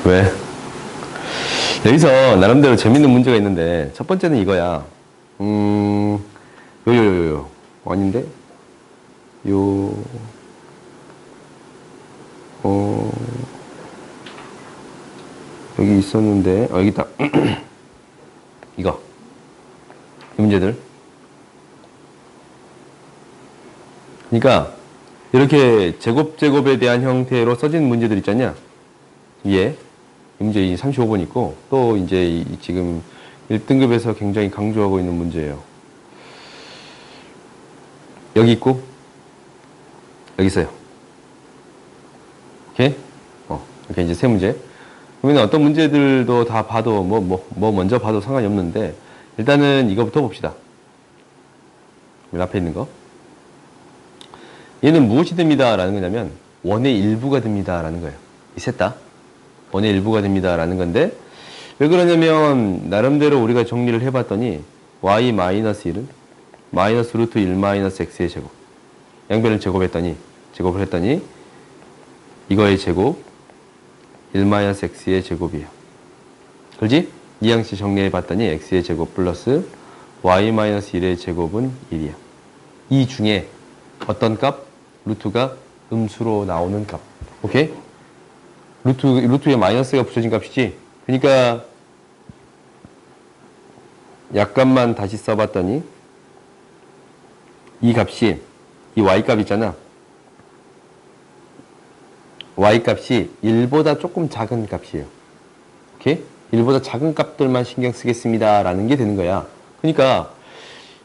왜? 여기서 나름대로 재밌는 문제가 있는데, 첫 번째는 이거야. 아닌데? 요, 여기 있었는데, 여기 있다. 이거. 이 문제들. 그러니까, 이렇게 제곱에 대한 형태로 써진 문제들 있잖냐? 위에. 이 문제 35번 있고, 또 이제 지금 1등급에서 굉장히 강조하고 있는 문제예요. 여기 있고, 여기 있어요. 오케이? 이렇게 이제 세 문제. 그러면 어떤 문제들도 다 봐도, 먼저 봐도 상관이 없는데, 일단은 이거부터 봅시다. 맨 앞에 있는 거. 얘는 무엇이 됩니다. 라는 거냐면, 원의 일부가 됩니다. 라는 거예요. 이 셋 다. 원의 일부가 됩니다. 라는 건데, 왜 그러냐면, 나름대로 우리가 정리를 해봤더니, y-1은 마이너스 루트 1 마이너스 x의 제곱. 양변을 제곱을 했더니, 이거의 제곱, 1 마이너스 x의 제곱이에요. 그렇지? 이 양식 정리해 봤더니, x의 제곱 플러스 y 마이너스 1의 제곱은 1이야. 이 중에 어떤 값? 루트가 음수로 나오는 값. 오케이? 루트에 마이너스가 붙여진 값이지? 그러니까, 약간만 다시 써봤더니, 이 값이, 이 y값 있잖아. y값이 1보다 조금 작은 값이에요. 오케이? 1보다 작은 값들만 신경 쓰겠습니다. 라는 게 되는 거야. 그러니까,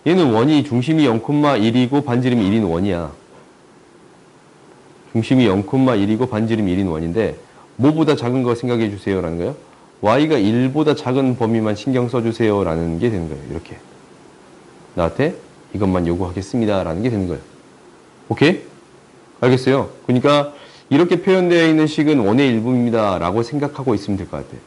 얘는 원이 중심이 0,1이고 반지름이 1인 원이야. 중심이 0,1이고 반지름이 1인 원인데, 뭐보다 작은 거 생각해 주세요. 라는 거예요. y가 1보다 작은 범위만 신경 써주세요. 라는 게 되는 거예요. 이렇게. 나한테 이것만 요구하겠습니다. 라는 게 되는 거예요. 오케이? 알겠어요? 그러니까 이렇게 표현되어 있는 식은 원의 일부입니다. 라고 생각하고 있으면 될 것 같아요.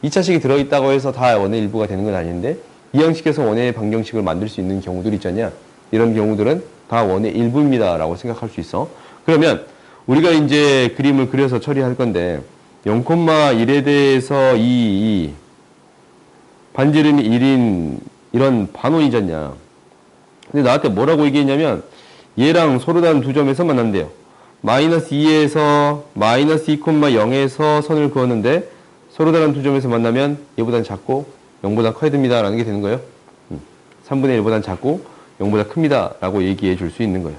2차식이 들어있다고 해서 다 원의 일부가 되는 건 아닌데 이 형식에서 원의 방정식을 만들 수 있는 경우들이 있잖냐. 이런 경우들은 다 원의 일부입니다. 라고 생각할 수 있어. 그러면 우리가 이제 그림을 그려서 처리할 건데 0,1에 대해서 이 반지름이 1인 이런 반원이잖냐. 근데 나한테 뭐라고 얘기했냐면 얘랑 서로 다른 두 점에서 만난대요. 마이너스 2에서 마이너스 2,0에서 선을 그었는데 서로 다른 두 점에서 만나면 얘보다는 작고 0보다 커야 됩니다. 라는 게 되는 거예요. 3분의 1보다는 작고 0보다 큽니다. 라고 얘기해 줄 수 있는 거예요.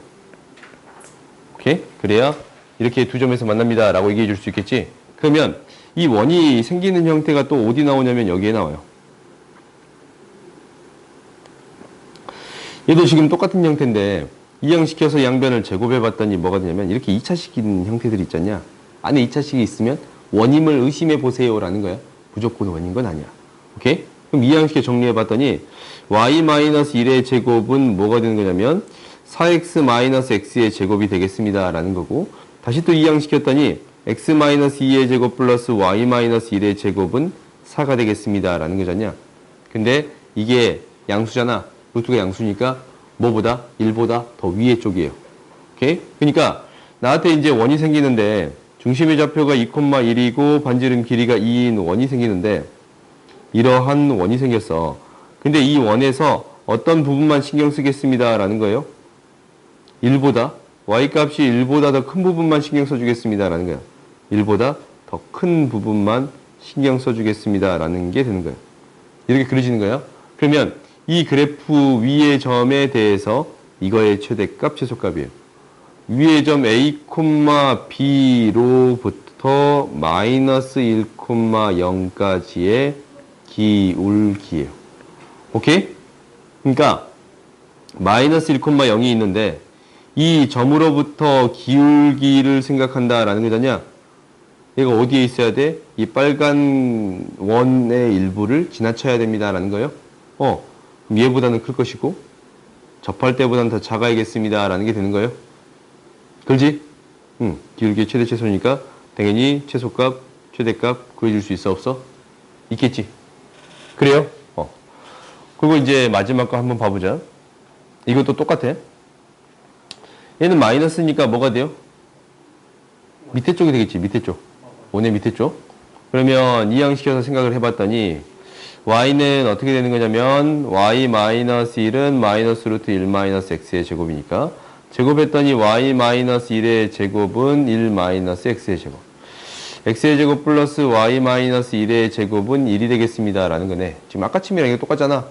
오케이? 그래야 이렇게 두 점에서 만납니다. 라고 얘기해 줄 수 있겠지? 그러면 이 원이 생기는 형태가 또 어디 나오냐면 여기에 나와요. 얘도 지금 똑같은 형태인데 이항시켜서 양변을 제곱해 봤더니 뭐가 되냐면 이렇게 2차식인 형태들이 있잖냐. 안에 2차식이 있으면 원임을 의심해 보세요 라는 거야. 무조건 원인 건 아니야. 오케이? 그럼 이항시켜 정리해 봤더니 y-1의 제곱은 뭐가 되는 거냐면 4x-x의 제곱이 되겠습니다 라는 거고 다시 또 이항시켰더니 x-2의 제곱 플러스 y-1의 제곱은 4가 되겠습니다 라는 거잖냐. 근데 이게 양수잖아. 루트가 양수니까 뭐보다? 1보다 더 위에 쪽이에요. 오케이? 그러니까 나한테 이제 원이 생기는데 중심의 좌표가 2,1이고 반지름 길이가 2인 원이 생기는데 이러한 원이 생겼어. 근데 이 원에서 어떤 부분만 신경 쓰겠습니다 라는 거예요. 1보다 y값이 1보다 더 큰 부분만 신경 써주겠습니다 라는 거예요. 1보다 더 큰 부분만 신경 써주겠습니다 라는 게 되는 거예요. 이렇게 그려지는 거예요. 그러면 이 그래프 위의 점에 대해서 이거의 최대값, 최소값이에요. 위의 점 A, B로부터 마이너스 1,0까지의 기울기예요. 오케이? 그러니까 마이너스 1,0이 있는데 이 점으로부터 기울기를 생각한다라는 거잖냐? 얘가 어디에 있어야 돼? 이 빨간 원의 일부를 지나쳐야 됩니다라는 거예요. 그럼 얘보다는 클 것이고 접할 때보다는 더 작아야겠습니다 라는 게 되는 거예요. 그렇지? 기울기의 최대 최소니까 당연히 최소값, 최대값 구해줄 수 있어 없어? 있겠지. 그래요? 그리고 이제 마지막 거 한번 봐보자. 이것도 똑같아. 얘는 마이너스니까 뭐가 돼요? 밑에 쪽이 되겠지. 밑에 쪽. 원의 밑에 쪽. 그러면 이항시켜서 생각을 해봤더니 y는 어떻게 되는 거냐면 y-1은 마이너스 루트 1 마이너스 x의 제곱이니까 제곱했더니 y-1의 제곱은 1 마이너스 x의 제곱. x의 제곱 플러스 y-1의 제곱은 1이 되겠습니다. 라는 거네. 지금 아까 침이랑 이게 똑같잖아.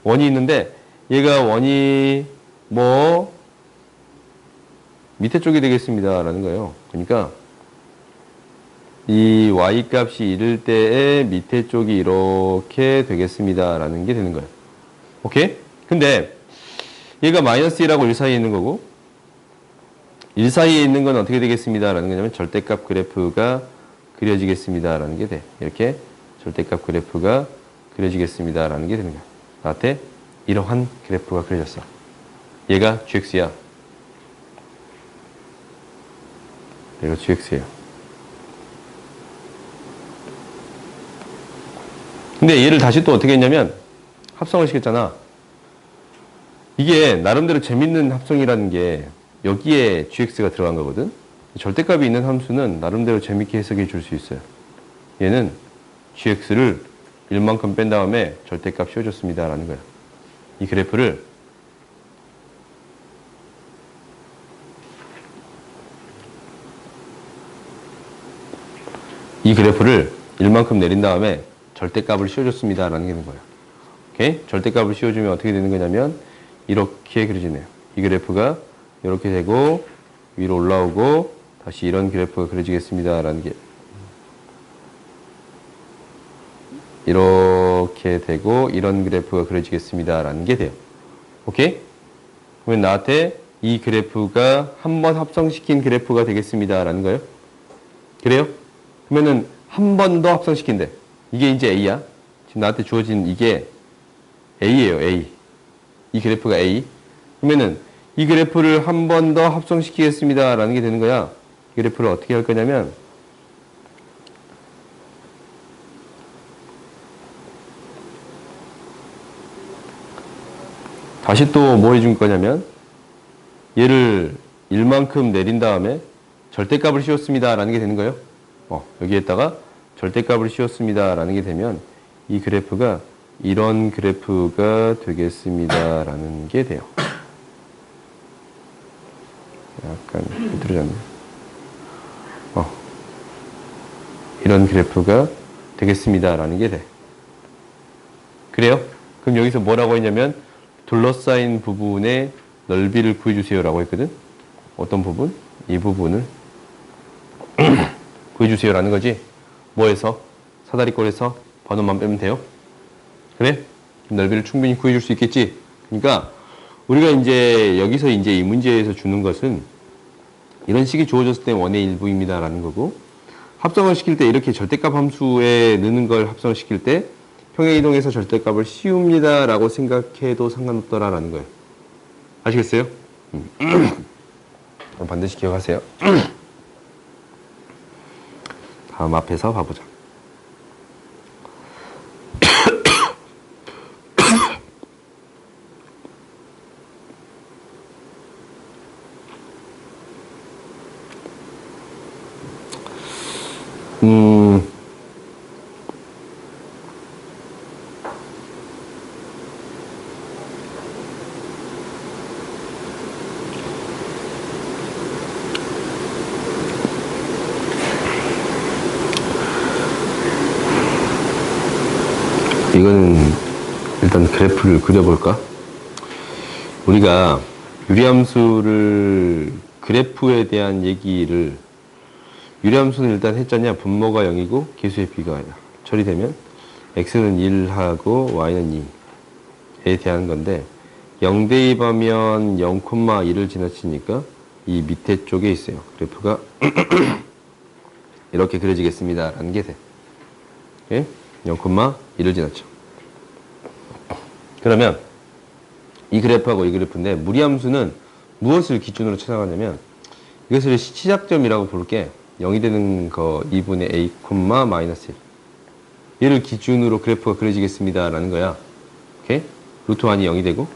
원이 있는데 얘가 원이 뭐 밑에 쪽이 되겠습니다. 라는 거예요. 그러니까 이 y값이 이를 때의 밑에 쪽이 이렇게 되겠습니다. 라는 게 되는 거예요. 오케이? 근데 얘가 마이너스 1하고 1 사이에 있는 거고 1 사이에 있는 건 어떻게 되겠습니다. 라는 거냐면 절대값 그래프가 그려지겠습니다. 라는 게 돼. 이렇게 절대값 그래프가 그려지겠습니다. 라는 게 되는 거야. 나한테 이러한 그래프가 그려졌어. 얘가 gx야. 얘가 gx예요. 근데 얘를 다시 또 어떻게 했냐면 합성을 시켰잖아. 이게 나름대로 재밌는 합성이라는 게 여기에 gx가 들어간 거거든. 절대값이 있는 함수는 나름대로 재밌게 해석해 줄 수 있어요. 얘는 gx를 1만큼 뺀 다음에 절대값 씌워줬습니다. 라는 거야. 이 그래프를 일만큼 내린 다음에 절대값을 씌워줬습니다. 라는 게 되는 거예요. 오케이? 절대값을 씌워주면 어떻게 되는 거냐면 이렇게 그려지네요. 이 그래프가 이렇게 되고 위로 올라오고 다시 이런 그래프가 그려지겠습니다. 라는 게 이렇게 되고 이런 그래프가 그려지겠습니다. 라는 게 돼요. 오케이? 그러면 나한테 이 그래프가 한번 합성시킨 그래프가 되겠습니다. 라는 거예요. 그래요? 그러면은 한 번 더 합성시킨대. 이게 이제 A야. 지금 나한테 주어진 이게 A예요. A. 이 그래프가 A. 그러면은 이 그래프를 한 번 더 합성시키겠습니다. 라는 게 되는 거야. 이 그래프를 어떻게 할 거냐면 다시 또 뭐 해준 거냐면 얘를 1만큼 내린 다음에 절대값을 씌웠습니다. 라는 게 되는 거예요. 여기에다가 절대값을 씌웠습니다. 라는 게 되면 이 그래프가 이런 그래프가 되겠습니다. 라는 게 돼요. 약간 흐트러졌네. 이런 그래프가 되겠습니다. 라는 게 돼. 그래요? 그럼 여기서 뭐라고 했냐면 둘러싸인 부분의 넓이를 구해주세요. 라고 했거든? 어떤 부분? 이 부분을 구해주세요. 라는 거지. 뭐에서? 사다리꼴에서 번호만 빼면 돼요. 그래? 넓이를 충분히 구해줄 수 있겠지? 그러니까 우리가 이제 여기서 이제 이 문제에서 주는 것은 이런 식이 주어졌을 때 원의 일부입니다. 라는 거고 합성을 시킬 때 이렇게 절대값 함수에 넣는 걸 합성을 시킬 때 평행 이동해서 절대값을 씌웁니다. 라고 생각해도 상관없더라. 라는 거예요. 아시겠어요? 반드시 기억하세요. 다음 앞에서 봐보자. 이거는 일단 그래프를 그려볼까? 우리가 유리함수를 그래프에 대한 얘기를 유리함수는 일단 했잖냐. 분모가 0이고 개수의 비가 처리되면 x는 1하고 y는 2에 대한 건데 0 대입하면 0,2를 지나치니까 이 밑에 쪽에 있어요. 그래프가 이렇게 그려지겠습니다. 라는 게 돼. 예? 0,2를 지나쳐. 그러면 이 그래프하고 이 그래프인데 무리함수는 무엇을 기준으로 찾아가냐면 이것을 시작점이라고 볼게 0이 되는 거 2분의 a, 마이너스 1 얘를 기준으로 그래프가 그려지겠습니다. 라는 거야. 오케이? 루트 1이 0이 되고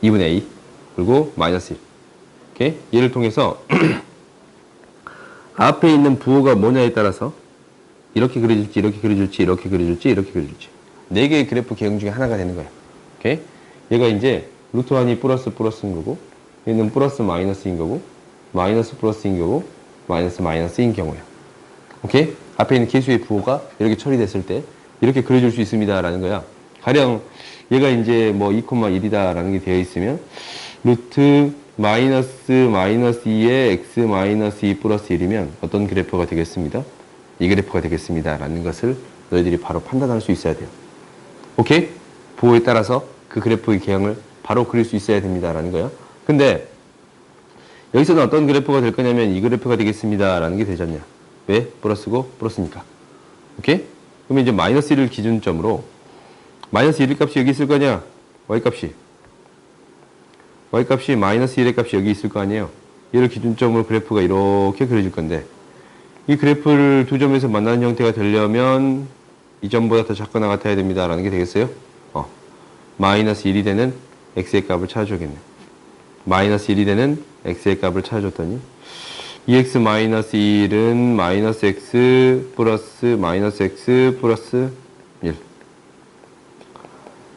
2분의 a 그리고 마이너스 1 오케이? 얘를 통해서 앞에 있는 부호가 뭐냐에 따라서 이렇게 그려질지, 이렇게 그려질지, 이렇게 그려질지, 이렇게 그려질지. 네 개의 그래프 개형 중에 하나가 되는 거야. 오케이? 얘가 이제 루트 1이 플러스인 거고, 얘는 플러스 마이너스인 거고, 마이너스 플러스인 거고, 마이너스 마이너스인 경우야. 오케이? 앞에 있는 개수의 부호가 이렇게 처리됐을 때 이렇게 그려줄 수 있습니다라는 거야. 가령 얘가 이제 뭐 2,1이다라는 게 되어 있으면 루트 마이너스 2에 x 마이너스 2 플러스 1이면 어떤 그래프가 되겠습니다. 이 그래프가 되겠습니다라는 것을 너희들이 바로 판단할 수 있어야 돼요. 오케이? 부호에 따라서 그 그래프의 개형을 바로 그릴 수 있어야 됩니다라는 거야. 근데 여기서는 어떤 그래프가 될 거냐면 이 그래프가 되겠습니다라는 게 되지 않냐. 왜? 플러스고 플러스니까. 오케이? 그러면 이제 마이너스 1을 기준점으로 마이너스 1의 값이 여기 있을 거냐? y값이 마이너스 1의 값이 여기 있을 거 아니에요. 얘를 기준점으로 그래프가 이렇게 그려질 건데 이 그래프를 두 점에서 만나는 형태가 되려면 이 점보다 더 작거나 같아야 됩니다 라는 게 되겠어요? 마이너스 1이 되는 x의 값을 찾아주겠네. 마이너스 1이 되는 x의 값을 찾아줬더니 2x 마이너스 1은 마이너스 x 플러스 마이너스 x 플러스 1.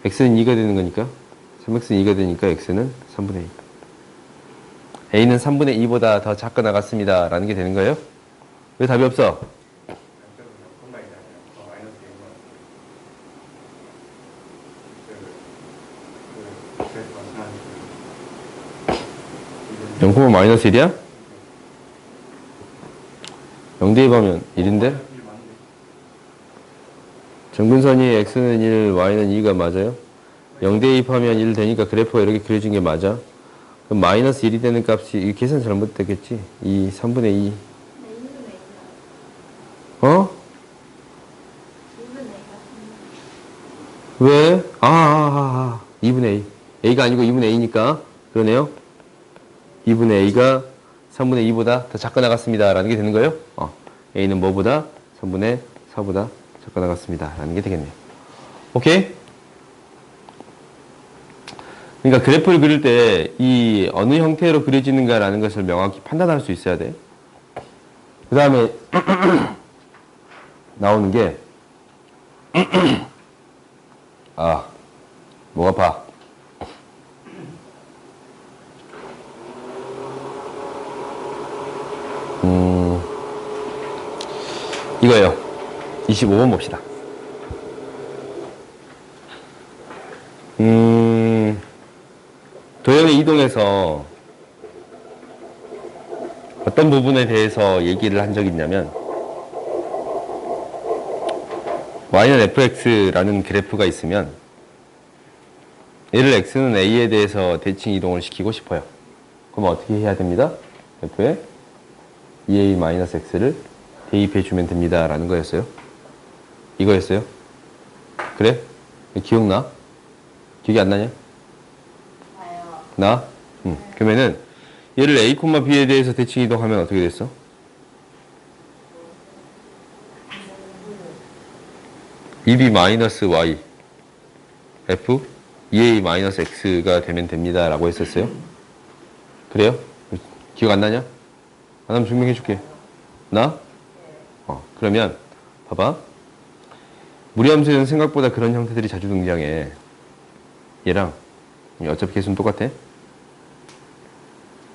x는 2가 되는 거니까 3x는 2가 되니까 x는 3분의 2. a는 3분의 2보다 더 작거나 같습니다 라는 게 되는 거예요. 왜 답이 없어? 0, 마이너스 1이야? 0 대입하면 1인데? 정근선이 x는 1, y는 2가 맞아요? 0 대입하면 1 되니까 그래프가 이렇게 그려진 게 맞아? 그럼 마이너스 1이 되는 값이, 이 계산 잘못됐겠지? 3분의 2. 어? 왜? 2분의 A. A가 아니고 2분의 A니까. 그러네요. 2분의 A가 3분의 2보다 더 작거나 같습니다. 라는 게 되는 거예요. A는 뭐보다? 3분의 4보다 작거나 같습니다. 라는 게 되겠네요. 오케이? 그러니까 그래프를 그릴 때 이 어느 형태로 그려지는가 라는 것을 명확히 판단할 수 있어야 돼. 그 다음에 나오는 게 목 아파. 이거예요. 25번 봅시다. 도형의 이동에서 어떤 부분에 대해서 얘기를 한 적이 있냐면 y는 fx라는 그래프가 있으면 얘를 x는 a에 대해서 대칭 이동을 시키고 싶어요. 그럼 어떻게 해야 됩니다? f에 2a-x를 대입해 주면 됩니다 라는 거였어요. 이거였어요. 그래? 기억나? 기억이 안 나냐? 나? 그러면은 얘를 a, b에 대해서 대칭 이동하면 어떻게 됐어? (2b-y) f 2a-x가 되면 됩니다 라고 했었어요. 그래요? 기억 안 나냐? 안 하면 증명해 줄게. 나? 그러면 봐봐. 무리함수에는 생각보다 그런 형태들이 자주 등장해. 얘랑 어차피 개수는 똑같아.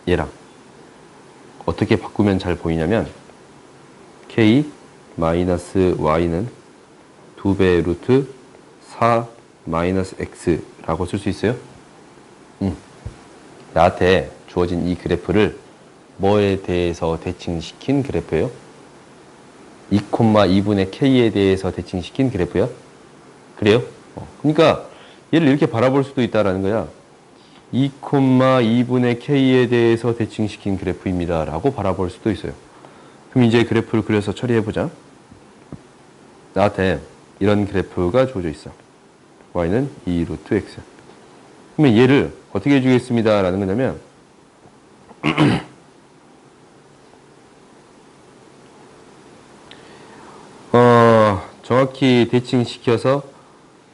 얘랑 어떻게 바꾸면 잘 보이냐면 k-y는 2배 루트 4 마이너스 x라고 쓸 수 있어요? 나한테 주어진 이 그래프를 뭐에 대해서 대칭시킨 그래프예요? 2,2분의 k에 대해서 대칭시킨 그래프야? 그래요? 그러니까 얘를 이렇게 바라볼 수도 있다라는 거야. 2,2분의 k에 대해서 대칭시킨 그래프입니다 라고 바라볼 수도 있어요. 그럼 이제 그래프를 그려서 처리해보자. 나한테 이런 그래프가 주어져 있어. y는 2 루트 x. 그러면 얘를 어떻게 해주겠습니다 라는 거냐면 정확히 대칭시켜서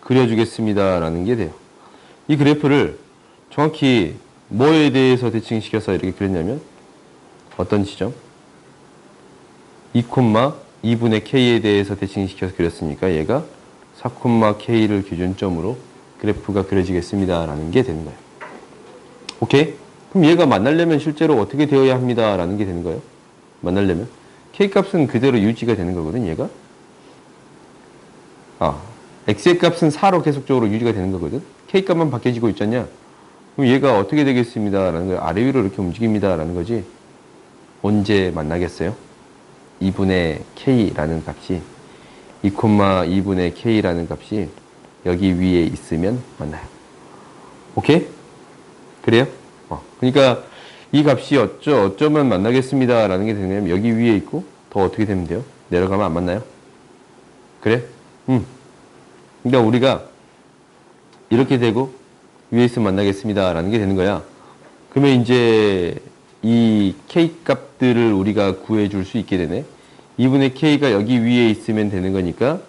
그려주겠습니다 라는 게 돼요. 이 그래프를 정확히 뭐에 대해서 대칭시켜서 이렇게 그렸냐면 어떤 지점? 2, 2분의 k에 대해서 대칭시켜서 그렸으니까 얘가 4,k를 기준점으로 그래프가 그려지겠습니다. 라는 게 되는 거예요. 오케이? 그럼 얘가 만나려면 실제로 어떻게 되어야 합니다. 라는 게 되는 거예요. 만나려면. K값은 그대로 유지가 되는 거거든, 얘가. X의 값은 4로 계속적으로 유지가 되는 거거든. K값만 바뀌어지고 있잖냐. 그럼 얘가 어떻게 되겠습니다. 라는 거예요. 아래 위로 이렇게 움직입니다. 라는 거지. 언제 만나겠어요? 2분의 K라는 값이 2,2분의 K라는 값이 여기 위에 있으면 만나요. 오케이? 그래요? 그러니까 이 값이 어쩌면 만나겠습니다. 라는 게 되냐면 여기 위에 있고 더 어떻게 되면 돼요? 내려가면 안 만나요? 그래? 그러니까 우리가 이렇게 되고 위에 있으면 만나겠습니다. 라는 게 되는 거야. 그러면 이제 이 K 값들을 우리가 구해줄 수 있게 되네. 2분의 K가 여기 위에 있으면 되는 거니까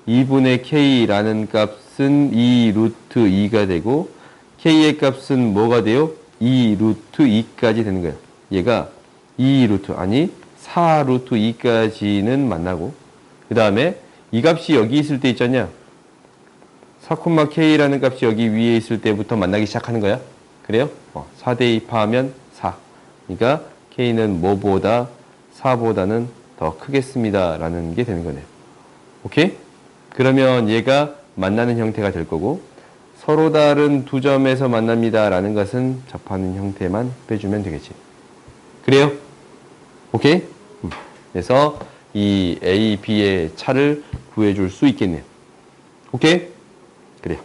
2분의 K라는 값은 2 루트 2가 되고 K의 값은 뭐가 돼요? 2 루트 2까지 되는 거예요. 얘가 2 루트, 아니 4 루트 2까지는 만나고 그 다음에 이 값이 여기 있을 때 있잖냐. 4,k라는 값이 여기 위에 있을 때부터 만나기 시작하는 거야. 그래요? 4 대입하면 4. 그러니까 K는 뭐보다 4보다는 더 크겠습니다. 라는 게 되는 거네요. 오케이? 그러면 얘가 만나는 형태가 될 거고 서로 다른 두 점에서 만납니다. 라는 것은 접하는 형태만 빼주면 되겠지. 그래요? 오케이? 그래서 이 A, B의 차를 구해줄 수 있겠네요. 오케이? 그래요.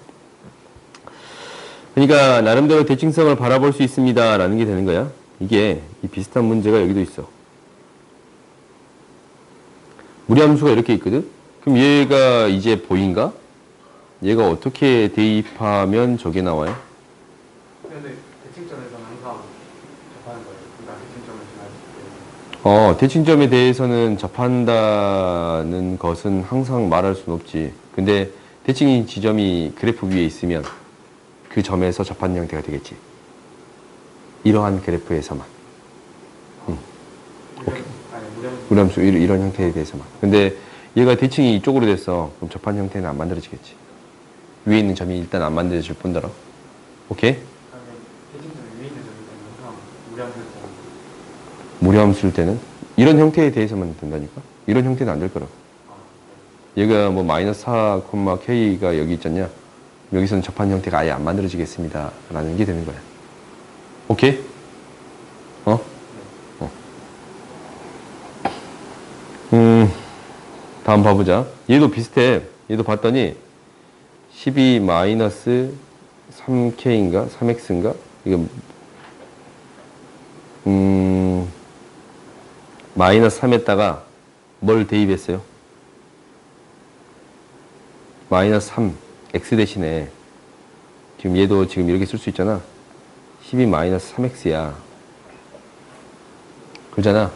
그러니까 나름대로 대칭성을 바라볼 수 있습니다. 라는 게 되는 거야. 이게 이 비슷한 문제가 여기도 있어. 무리함수가 이렇게 있거든? 그럼 얘가 이제 보인가? 얘가 어떻게 대입하면 저게 나와요? 근데 대칭점에서는 항상 접하는 거예요. 그러니까 대칭점을 지나갈 때. 대칭점에 대해서는 접한다는 것은 항상 말할 수는 없지. 근데 대칭인 지점이 그래프 위에 있으면 그 점에서 접하는 형태가 되겠지. 이러한 그래프에서만. 무리함수 이런 형태에 대해서만. 근데 얘가 대칭이 이쪽으로 됐어. 그럼 접한 형태는 안 만들어지겠지. 위에 있는 점이 일단 안 만들어질 뿐더러. 오케이? 대칭점이 위에 있는 점이 항상 무리함수일 때. 무리함수일 때는 이런 형태에 대해서만 된다니까. 이런 형태는 안 될 거라고. 얘가 뭐 마이너스 4,k가 여기 있잖냐. 여기서는 접한 형태가 아예 안 만들어지겠습니다. 라는 게 되는 거야. 오케이? 다음 봐보자. 얘도 비슷해. 얘도 봤더니 12 마이너스 3k인가? 3x인가? 이거 마이너스 3에다가 뭘 대입했어요? 마이너스 3 x 대신에 지금 얘도 지금 이렇게 쓸 수 있잖아. 12 마이너스 3x야. 그러잖아.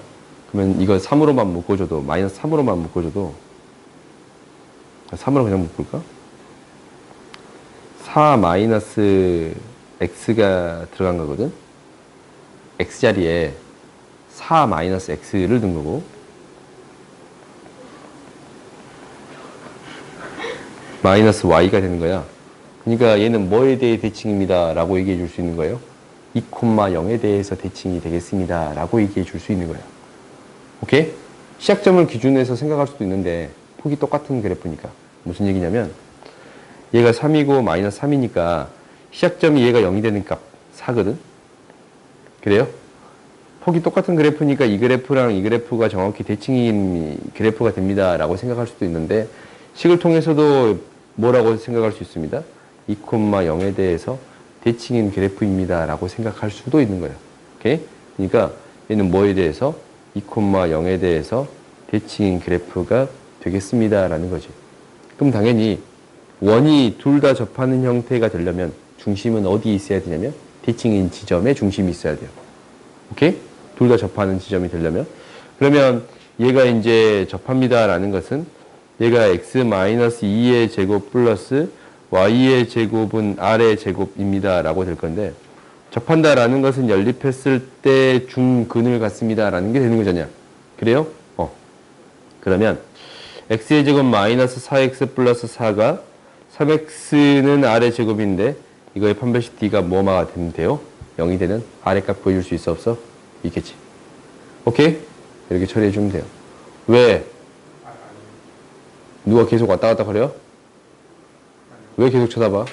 그러면 이거 3으로만 묶어줘도 마이너스 3으로만 묶어줘도 3으로 그냥 묶을까? 4 마이너스 x가 들어간 거거든. x자리에 4 마이너스 x를 넣은 거고 마이너스 y가 되는 거야. 그러니까 얘는 뭐에 대해 대칭입니다 라고 얘기해 줄 수 있는 거예요. 2,0에 대해서 대칭이 되겠습니다 라고 얘기해 줄 수 있는 거예요. 오케이? 시작점을 기준으로 생각할 수도 있는데 폭이 똑같은 그래프니까. 무슨 얘기냐면 얘가 3이고 마이너스 3이니까 시작점이 얘가 0이 되는 값 4거든. 그래요? 폭이 똑같은 그래프니까 이 그래프랑 이 그래프가 정확히 대칭인 그래프가 됩니다 라고 생각할 수도 있는데 식을 통해서도 뭐라고 생각할 수 있습니다. 2,0에 대해서 대칭인 그래프입니다 라고 생각할 수도 있는 거예요. 오케이? 그러니까 얘는 뭐에 대해서 2,0에 대해서 대칭인 그래프가 되겠습니다 라는 거지. 그럼 당연히 원이 둘 다 접하는 형태가 되려면 중심은 어디에 있어야 되냐면 대칭인 지점에 중심이 있어야 돼요. 오케이? 둘 다 접하는 지점이 되려면. 그러면 얘가 이제 접합니다 라는 것은 얘가 x-2의 제곱 플러스 y의 제곱은 r의 제곱입니다 라고 될 건데 접한다 라는 것은 연립했을 때 중근을 갖습니다 라는 게 되는 거잖냐. 그래요? 그러면 x의 제곱 마이너스 4x 플러스 4가 3x는 r의 제곱인데 이거의 판별식 d가 뭐가 되면 돼요? 0이 되는 r의 값 보여줄 수 있어 없어? 있겠지. 오케이? 이렇게 처리해 주면 돼요. 왜? 누가 계속 왔다 갔다 거려? 왜 계속 쳐다봐?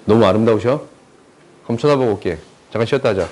너무 아름다우셔? 그럼 쳐다보고 올게. 잠깐 쉬었다 하자.